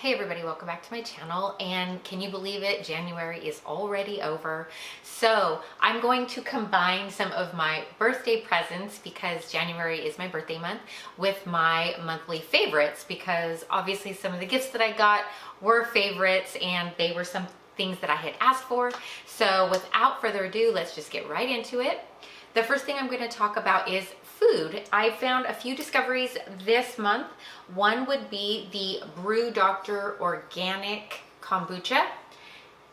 Hey everybody, welcome back to my channel. And can you believe it? January is already over. So I'm going to combine some of my birthday presents, because January is my birthday month, with my monthly favorites, because obviously some of the gifts that I got were favorites and they were some things that I had asked for. So without further ado, let's just get right into it. The first thing I'm going to talk about is food. I found a few discoveries this month. One would be the Brew Dr organic kombucha.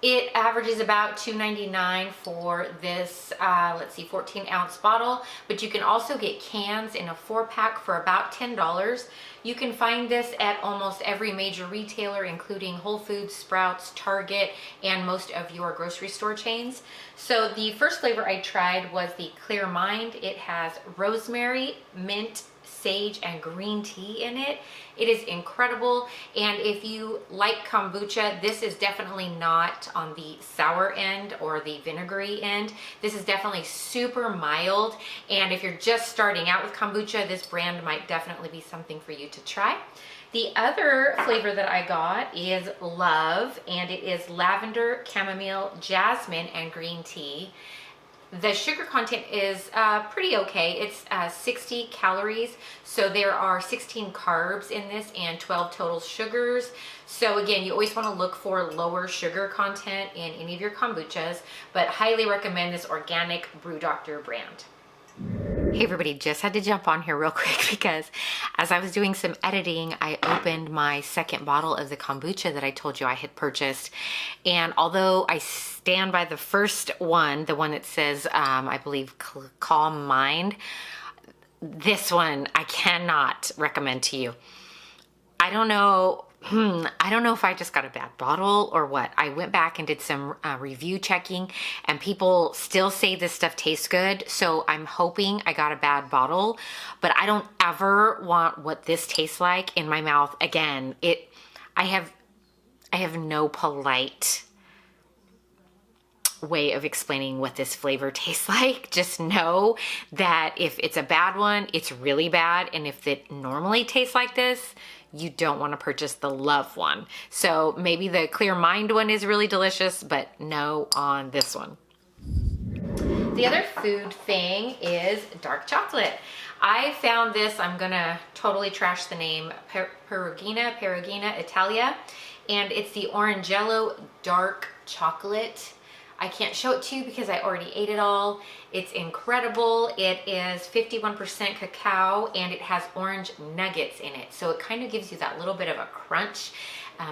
It averages about $2.99 for this, 14-ounce bottle, but you can also get cans in a 4-pack for about $10. You can find this at almost every major retailer, including Whole Foods, Sprouts, Target, and most of your grocery store chains. So the first flavor I tried was the Clear Mind. It has rosemary, mint, sage, and green tea in it. It is incredible, and if you like kombucha, this is definitely not on the sour end or the vinegary end. This is definitely super mild, and if you're just starting out with kombucha, this brand might definitely be something for you to try. The other flavor that I got is Love, and it is lavender, chamomile, jasmine, and green tea. The sugar content is pretty okay. It's 60 calories, so there are 16 carbs in this and 12 total sugars. So again, you always want to look for lower sugar content in any of your kombuchas, but highly recommend this organic Brew Dr brand. Hey everybody, just had to jump on here real quick because as I was doing some editing, I opened my second bottle of the kombucha that I told you I had purchased. And although I stand by the first one, the one that says, I believe, Calm Mind, this one I cannot recommend to you. I don't know if I just got a bad bottle or what. I went back and did some review checking, and people still say this stuff tastes good. So I'm hoping I got a bad bottle, but I don't ever want what this tastes like in my mouth again. I have no polite way of explaining what this flavor tastes like. Just know that if it's a bad one, it's really bad. And if it normally tastes like this, you don't want to purchase the Love one. So maybe the Clear Mind one is really delicious, but no on this one. The other food thing is dark chocolate. I found this, I'm gonna totally trash the name, Perugina Italia, and it's the Orangello dark chocolate. I can't show it to you because I already ate it all. It's incredible. It is 51% cacao and it has orange nuggets in it. So it kind of gives you that little bit of a crunch.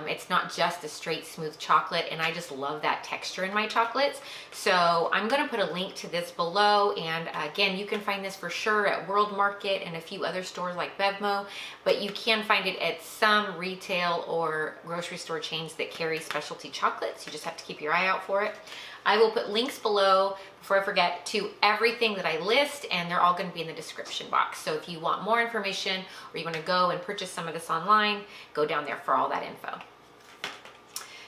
It's not just a straight smooth chocolate, and I just love that texture in my chocolates. So I'm gonna put a link to this below, and again, you can find this for sure at World Market and a few other stores like Bevmo, but you can find it at some retail or grocery store chains that carry specialty chocolates. You just have to keep your eye out for it. I will put links below, before I forget, to everything that I list, and they're all going to be in the description box. So if you want more information or you want to go and purchase some of this online, go down there for all that info.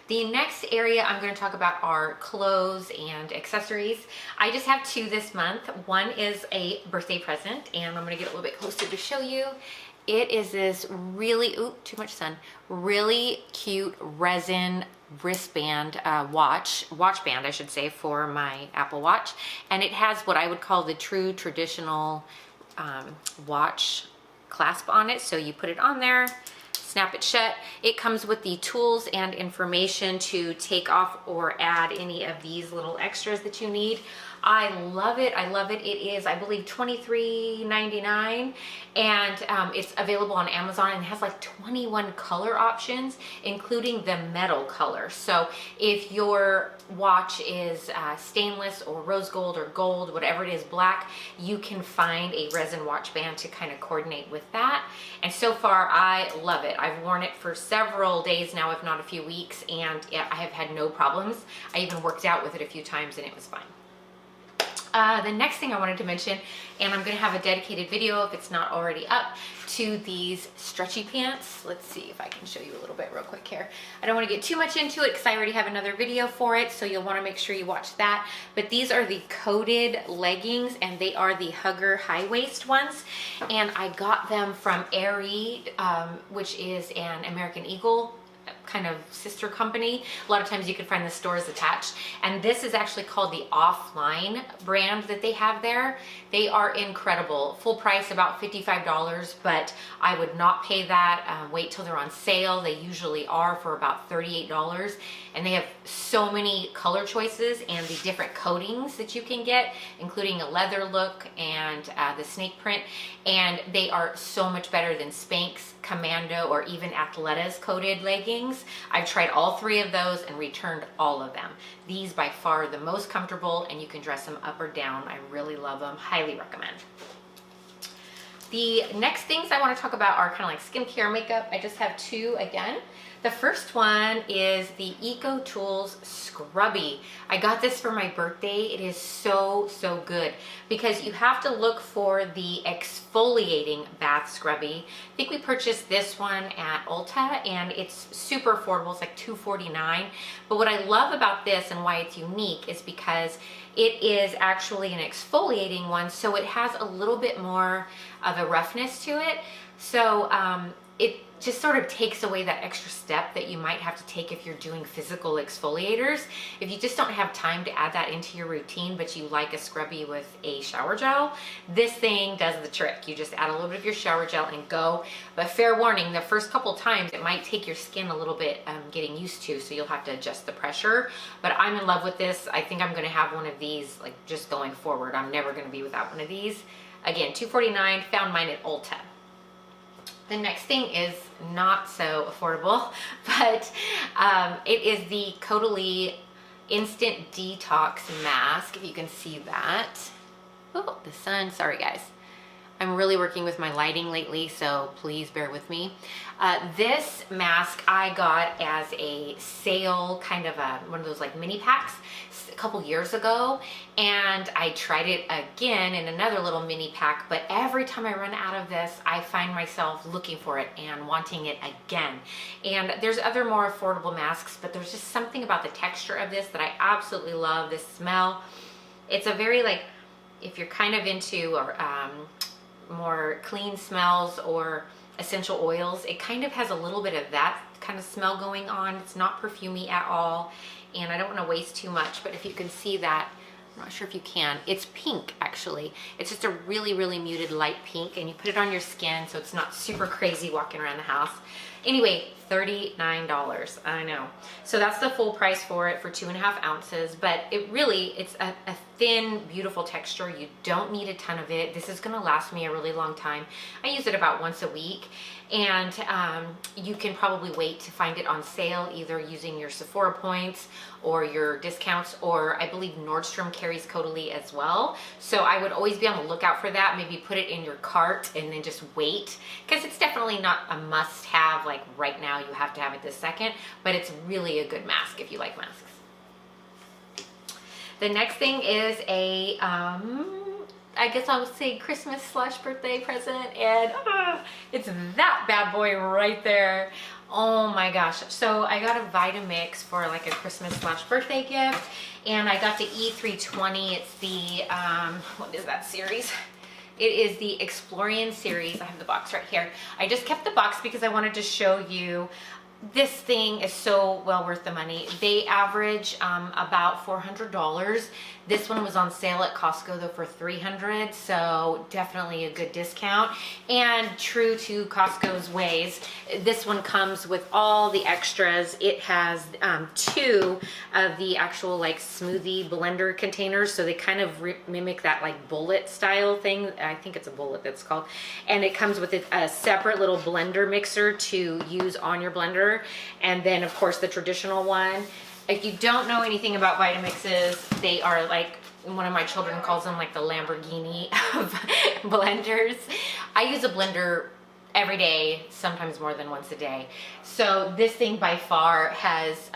The next area I'm going to talk about are clothes and accessories. I just have two this month. One is a birthday present, and I'm going to get a little bit closer to show you. It is this really, too much sun, really cute resin wristband, watch band, I should say, for my Apple Watch. And it has what I would call the true traditional watch clasp on it. So you put it on there, snap it shut. It comes with the tools and information to take off or add any of these little extras that you need. I love it. I love it. It is, I believe, $23.99, and it's available on Amazon, and it has like 21 color options, including the metal color. So if your watch is stainless or rose gold or gold, whatever it is, black, you can find a resin watch band to kind of coordinate with that. And so far, I love it. I've worn it for several days now, if not a few weeks, and I have had no problems. I even worked out with it a few times and it was fine. The next thing I wanted to mention, and I'm going to have a dedicated video if it's not already up, to these stretchy pants. Let's see if I can show you a little bit real quick here. I don't want to get too much into it because I already have another video for it, so you'll want to make sure you watch that. But these are the coated leggings, and they are the hugger high waist ones. And I got them from Aerie, which is an American Eagle kind of sister company. A lot of times you can find the stores attached. And this is actually called the Offline brand that they have there. They are incredible. Full price, about $55, but I would not pay that. Wait till they're on sale. They usually are for about $38. And they have so many color choices and the different coatings that you can get, including a leather look and the snake print. And they are so much better than Spanx, Commando, or even Athleta's coated leggings. I've tried all three of those and returned all of them. These by far are the most comfortable, and you can dress them up or down. I really love them. Highly recommend. The next things I want to talk about are kind of like skincare makeup. I just have two again. The first one is the Eco Tools Scrubbie. I got this for my birthday. It is so, so good because you have to look for the exfoliating bath scrubby. I think we purchased this one at Ulta and it's super affordable. It's like $2.49. But what I love about this and why it's unique is because it is actually an exfoliating one, so it has a little bit more of a roughness to it. So it just sort of takes away that extra step that you might have to take if you're doing physical exfoliators. If you just don't have time to add that into your routine, but you like a scrubby with a shower gel, this thing does the trick. You just add a little bit of your shower gel and go. But fair warning, the first couple times it might take your skin a little bit getting used to, so you'll have to adjust the pressure. But I'm in love with this. I think I'm gonna have one of these like just going forward. I'm never gonna be without one of these. Again, $2.49, found mine at Ulta. The next thing is not so affordable, but it is the Caudalie Instant Detox Mask, if you can see that. Oh, the sun, sorry guys. I'm really working with my lighting lately, so please bear with me. This mask I got as a sale, kind of one of those like mini packs a couple years ago, and I tried it again in another little mini pack, but every time I run out of this, I find myself looking for it and wanting it again. And there's other more affordable masks, but there's just something about the texture of this that I absolutely love. This smell, it's a very like, if you're kind of into more clean smells or essential oils, it kind of has a little bit of that kind of smell going on. It's not perfumey at all, and I don't want to waste too much, but if you can see that, I'm not sure if you can, it's pink actually. It's just a really, really muted light pink, and you put it on your skin so it's not super crazy walking around the house. Anyway, $39, I know. So that's the full price for it for 2.5 ounces, but it's a thin, beautiful texture. You don't need a ton of it. This is gonna last me a really long time. I use it about once a week, and you can probably wait to find it on sale, either using your Sephora points or your discounts, or I believe Nordstrom carries Caudalie as well. So I would always be on the lookout for that. Maybe put it in your cart and then just wait, because it's definitely not a must-have, like right now you have to have it this second, but it's really a good mask if you like masks. The next thing is a, I guess I would say Christmas/birthday present, and it's that bad boy right there. Oh my gosh. So I got a VITAMIX for like a Christmas/birthday gift, and I got the E320. It's the, what is that series? It is the Exfoliating series. I have the box right here. I just kept the box because I wanted to show you. This thing is so well worth the money. They average about $400. This one was on sale at Costco though for $300, so definitely a good discount. And true to Costco's ways, this one comes with all the extras. It has 2 of the actual like smoothie blender containers, so they kind of mimic that like bullet style thing. I think it's a bullet that's called. And it comes with a separate little blender mixer to use on your blender. And then of course the traditional one. If you don't know anything about VITAMIXes, they are like, one of my children calls them like the Lamborghini of blenders. I use a blender every day, sometimes more than once a day. So this thing by far has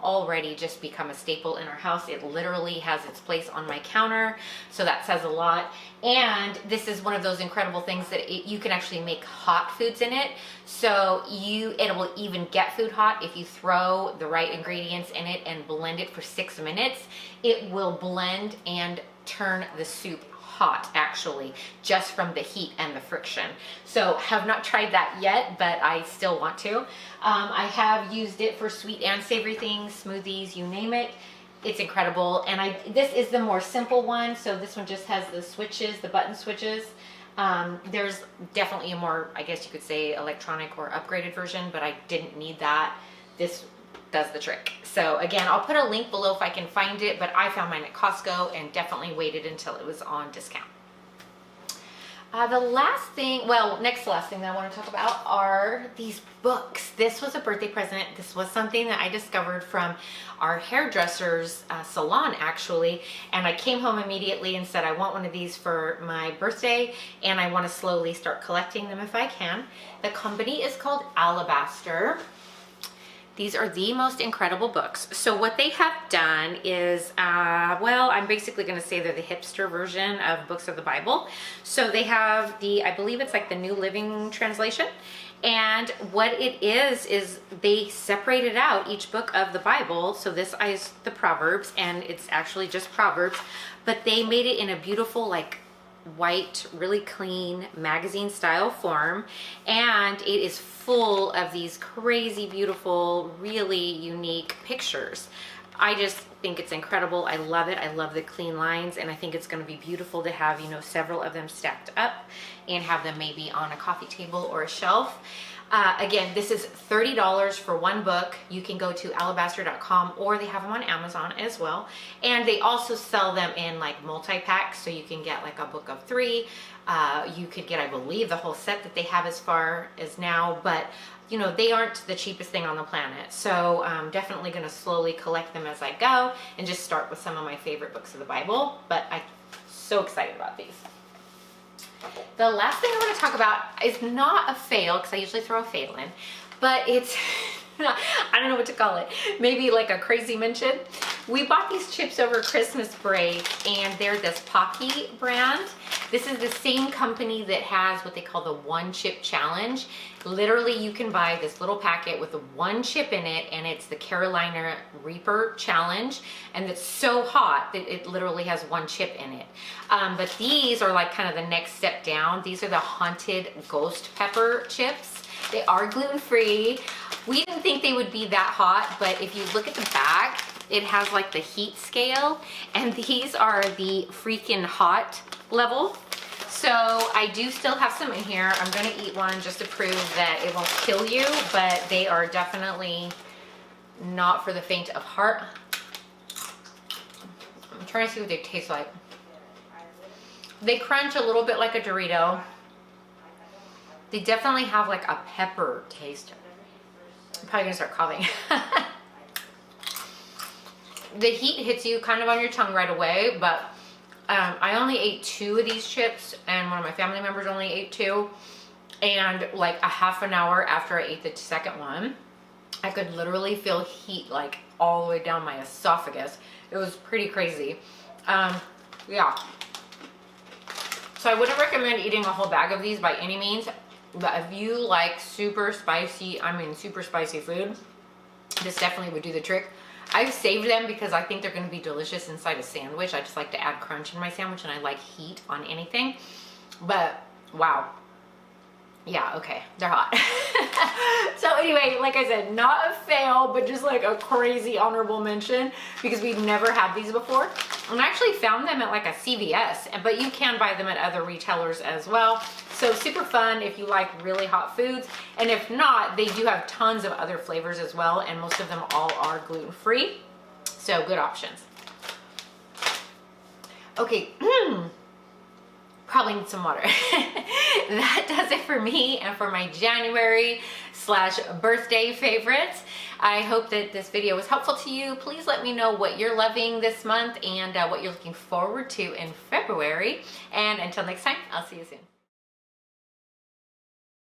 already just become a staple in our house. It literally has its place on my counter, so that says a lot. And this is one of those incredible things that you can actually make hot foods in it. So it will even get food hot if you throw the right ingredients in it and blend it for 6 minutes. It will blend and turn the soup hot actually, just from the heat and the friction. So have not tried that yet, but I still want to. I have used it for sweet and savory things, smoothies, you name it. It's incredible. And this is the more simple one. So this one just has the switches, the button switches. There's definitely a more, I guess you could say, electronic or upgraded version, but I didn't need that. This does the trick. So again, I'll put a link below if I can find it, but I found mine at Costco and definitely waited until it was on discount. The last thing, well, next to last thing that I want to talk about are these books. This was a birthday present. This was something that I discovered from our hairdresser's salon, actually. And I came home immediately and said, I want one of these for my birthday, and I want to slowly start collecting them if I can. The company is called Alabaster. These are the most incredible books. So what they have done is, well, I'm basically going to say they're the hipster version of books of the Bible. So they have the, I believe it's like the New Living Translation. And what it is they separated out each book of the Bible. So this is the Proverbs, and it's actually just Proverbs, but they made it in a beautiful, like, white, really clean magazine style form, and it is full of these crazy beautiful, really unique pictures. I just think it's incredible. I love it. I love the clean lines, and I think it's going to be beautiful to have, you know, several of them stacked up and have them maybe on a coffee table or a shelf. Again, this is $30 for one book. You can go to alabaster.com, or they have them on Amazon as well. And they also sell them in like multi-packs, so you can get like a book of 3. You could get, I believe, the whole set that they have as far as now, but you know, they aren't the cheapest thing on the planet. So I'm definitely going to slowly collect them as I go and just start with some of my favorite books of the Bible. But I'm so excited about these. The last thing I want to talk about is not a fail, because I usually throw a fail in, but it's, I don't know what to call it. Maybe like a crazy mention. We bought these chips over Christmas break, and they're this Paqui brand. This is the same company that has what they call the One Chip Challenge. Literally, you can buy this little packet with one chip in it, and it's the Carolina Reaper Challenge, and it's so hot that it literally has one chip in it. But these are like kind of the next step down. These are the Haunted Ghost Pepper chips. They are gluten-free. We didn't think they would be that hot, but if you look at the back, it has like the heat scale, and these are the freaking hot level. So I do still have some in here. I'm gonna eat one just to prove that it won't kill you, but they are definitely not for the faint of heart. I'm trying to see what they taste like. They crunch a little bit like a Dorito. They definitely have like a pepper taste. I'm probably gonna start coughing. The heat hits you kind of on your tongue right away, but I only ate 2 of these chips, and one of my family members only ate 2. And like a half an hour after I ate the second one, I could literally feel heat like all the way down my esophagus. It was pretty crazy. Yeah. So I wouldn't recommend eating a whole bag of these by any means, but if you like super spicy food, this definitely would do the trick. I've saved them because I think they're going to be delicious inside a sandwich. I just like to add crunch in my sandwich, and I like heat on anything. But wow. Yeah, okay, they're hot. So anyway, like I said, not a fail, but just like a crazy honorable mention, because we've never had these before. And I actually found them at like a CVS, but you can buy them at other retailers as well. So super fun if you like really hot foods. And if not, they do have tons of other flavors as well, and most of them all are gluten-free. So good options. Okay, probably need some water. That does it for me and for my January/birthday favorites. I hope that this video was helpful to you. Please let me know what you're loving this month and what you're looking forward to in February. And until next time, I'll see you soon.